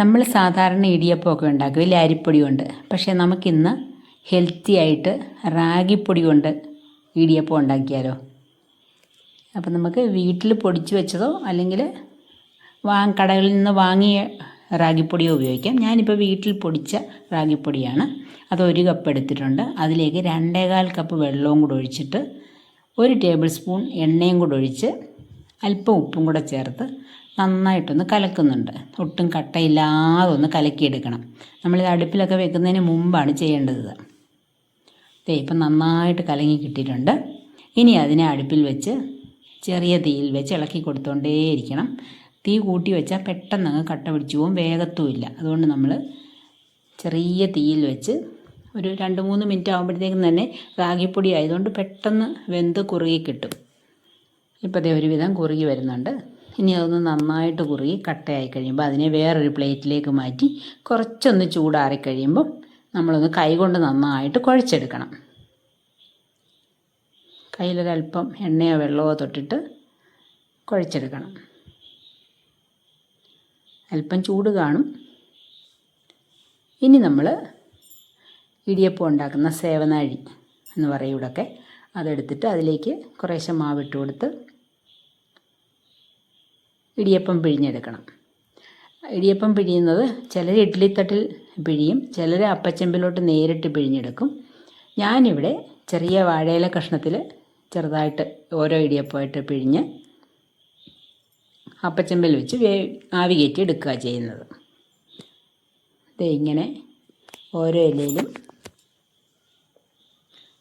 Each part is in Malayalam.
നമ്മൾ സാധാരണ ഇടിയപ്പമൊക്കെ ഉണ്ടാക്കും അരിപ്പൊടി കൊണ്ട്. പക്ഷേ നമുക്കിന്ന് ഹെൽത്തി ആയിട്ട് റാഗിപ്പൊടി കൊണ്ട് ഇടിയപ്പം ഉണ്ടാക്കിയാലോ? അപ്പം നമുക്ക് വീട്ടിൽ പൊടിച്ച് വെച്ചതോ അല്ലെങ്കിൽ കടകളിൽ നിന്ന് വാങ്ങിയ റാഗിപ്പൊടിയോ ഉപയോഗിക്കാം. ഞാനിപ്പോൾ വീട്ടിൽ പൊടിച്ച റാഗിപ്പൊടിയാണ്. അത് 1 കപ്പ് എടുത്തിട്ടുണ്ട്. അതിലേക്ക് 2.25 കപ്പ് വെള്ളവും കൂടെ ഒഴിച്ചിട്ട് 1 ടേബിൾ സ്പൂൺ എണ്ണയും കൂടെ ഒഴിച്ച് അല്പം ഉപ്പും കൂടെ ചേർത്ത് നന്നായിട്ടൊന്ന് കലക്കുന്നുണ്ട്. ഒട്ടും കട്ടയില്ലാതെ ഒന്ന് കലക്കിയെടുക്കണം. നമ്മളിത് അടുപ്പിലൊക്കെ വെക്കുന്നതിന് മുമ്പാണ് ചെയ്യേണ്ടത്. ഇപ്പം നന്നായിട്ട് കലങ്ങി കിട്ടിയിട്ടുണ്ട്. ഇനി അതിനെ അടുപ്പിൽ വെച്ച് ചെറിയ തീയിൽ വെച്ച് ഇളക്കി കൊടുത്തുകൊണ്ടേയിരിക്കണം. തീ കൂട്ടി വെച്ചാൽ പെട്ടെന്ന് അങ്ങ് കട്ട പിടിച്ചു പോകും, വേഗത്തുമില്ല. അതുകൊണ്ട് നമ്മൾ ചെറിയ തീയിൽ വെച്ച് ഒരു 2-3 മിനിറ്റ് ആകുമ്പോഴത്തേക്കും തന്നെ റാഗിപ്പൊടി ആയതുകൊണ്ട് പെട്ടെന്ന് വെന്ത് കുറുകി കിട്ടും. ഇപ്പോൾ ഒരുവിധം കുറുകി വരുന്നുണ്ട്. ഇനി അതൊന്ന് നന്നായിട്ട് കുറുകി കട്ടയായി കഴിയുമ്പോൾ അതിനെ വേറൊരു പ്ലേറ്റിലേക്ക് മാറ്റി കുറച്ചൊന്ന് ചൂടാറി കഴിയുമ്പോൾ നമ്മളൊന്ന് കൈകൊണ്ട് നന്നായിട്ട് കുഴച്ചെടുക്കണം. കയ്യിലൊരല്പം എണ്ണയോ വെള്ളമോ തൊട്ടിട്ട് കുഴച്ചെടുക്കണം. അല്പം ചൂട് കാണും. ഇനി നമ്മൾ ഇടിയപ്പം ഉണ്ടാക്കുന്ന സേവനാഴി എന്ന് പറയും ഇവിടെയൊക്കെ, അതെടുത്തിട്ട് അതിലേക്ക് കുറേശ്ശെ മാവിട്ട് കൊടുത്ത് ഇടിയപ്പം പിഴിഞ്ഞെടുക്കണം. ഇടിയപ്പം പിഴിയുന്നത് ചിലർ ഇഡ്ഡലിത്തട്ടിൽ പിഴിയും, ചിലർ അപ്പച്ചെമ്പിലോട്ട് നേരിട്ട് പിഴിഞ്ഞെടുക്കും. ഞാനിവിടെ ചെറിയ വാഴയില കഷ്ണത്തിൽ ചെറുതായിട്ട് ഓരോ ഇടിയപ്പമായിട്ട് പിഴിഞ്ഞ് അപ്പച്ചെമ്പിൽ വെച്ച് ആവി കയറ്റി എടുക്കുക ചെയ്യുന്നത്. ഇങ്ങനെ ഓരോ ഇലയിലും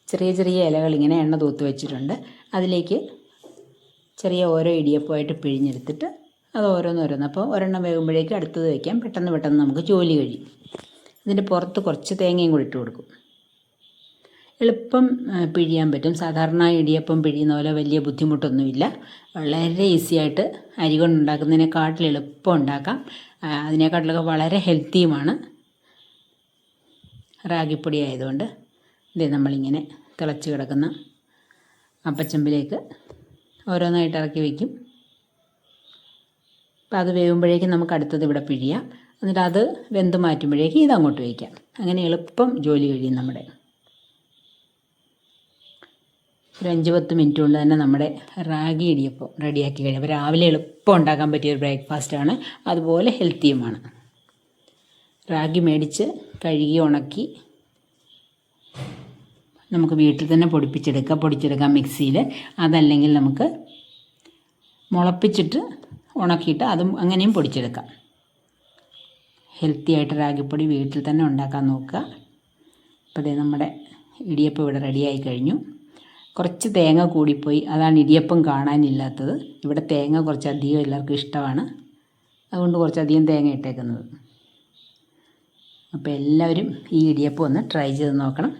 ചെറിയ ചെറിയ ഇലകൾ ഇങ്ങനെ എണ്ണ തൂത്ത് വെച്ചിട്ടുണ്ട്. അതിലേക്ക് ചെറിയ ഓരോ ഇടിയപ്പമായിട്ട് പിഴിഞ്ഞെടുത്തിട്ട് അത് ഓരോന്നോരോന്ന്, അപ്പോൾ ഒരെണ്ണം വേകുമ്പോഴേക്കും അടുത്തത് വയ്ക്കാം. പെട്ടെന്ന് നമുക്ക് ജോലി കഴിയും. ഇതിൻ്റെ പുറത്ത് കുറച്ച് തേങ്ങയും കൂടി ഇട്ട് കൊടുക്കും. എളുപ്പം പിഴിയാൻ പറ്റും. സാധാരണ ഇടിയപ്പം പിഴിയുന്ന പോലെ വലിയ ബുദ്ധിമുട്ടൊന്നുമില്ല. വളരെ ഈസിയായിട്ട് അരി കൊണ്ടുണ്ടാക്കുന്നതിനെക്കാട്ടിൽ എളുപ്പം ഉണ്ടാക്കാം. അതിനേക്കാട്ടിലൊക്കെ വളരെ ഹെൽത്തിയുമാണ് റാഗിപ്പൊടി ആയതുകൊണ്ട്. നമ്മളിങ്ങനെ തിളച്ച് കിടക്കുന്ന അപ്പച്ചെമ്പിലേക്ക് ഓരോന്നായിട്ട് ഇറക്കി വയ്ക്കും. അപ്പോൾ അത് വേകുമ്പോഴേക്കും നമുക്ക് അടുത്തത് ഇവിടെ പിഴിയാം. എന്നിട്ട് അത് വെന്ത് മാറ്റുമ്പോഴേക്കും ഇതങ്ങോട്ട് വയ്ക്കാം. അങ്ങനെ എളുപ്പം ജോലി കഴിയും നമ്മുടെ. ഒരു 5-10 മിനിറ്റ് കൊണ്ട് തന്നെ നമ്മുടെ റാഗി ഇടിയപ്പം റെഡിയാക്കി കഴിയും. അപ്പോൾ രാവിലെ എളുപ്പം ഉണ്ടാക്കാൻ പറ്റിയൊരു ബ്രേക്ക്ഫാസ്റ്റാണ്, അതുപോലെ ഹെൽത്തിയുമാണ്. റാഗി മേടിച്ച് കഴുകി ഉണക്കി നമുക്ക് വീട്ടിൽ തന്നെ പൊടിച്ചെടുക്കാം മിക്സിയിൽ. അതല്ലെങ്കിൽ നമുക്ക് മുളപ്പിച്ചിട്ട് ഉണക്കിയിട്ട് അതും അങ്ങനെയും പൊടിച്ചെടുക്കാം. ഹെൽത്തി ആയിട്ട് റാഗിപ്പൊടി വീട്ടിൽ തന്നെ ഉണ്ടാക്കാൻ നോക്കുക. അപ്പോൾ നമ്മുടെ ഇടിയപ്പം ഇവിടെ റെഡിയായി കഴിഞ്ഞു. കുറച്ച് തേങ്ങ കൂടിപ്പോയി, അതാണ് ഇടിയപ്പം കാണാനില്ലാത്തത്. ഇവിടെ തേങ്ങ കുറച്ചധികം എല്ലാവർക്കും ഇഷ്ടമാണ്, അതുകൊണ്ട് കുറച്ചധികം തേങ്ങ ഇട്ടേക്കുന്നത്. അപ്പോൾ എല്ലാവരും ഈ ഇടിയപ്പം ഒന്ന് ട്രൈ ചെയ്ത് നോക്കണം.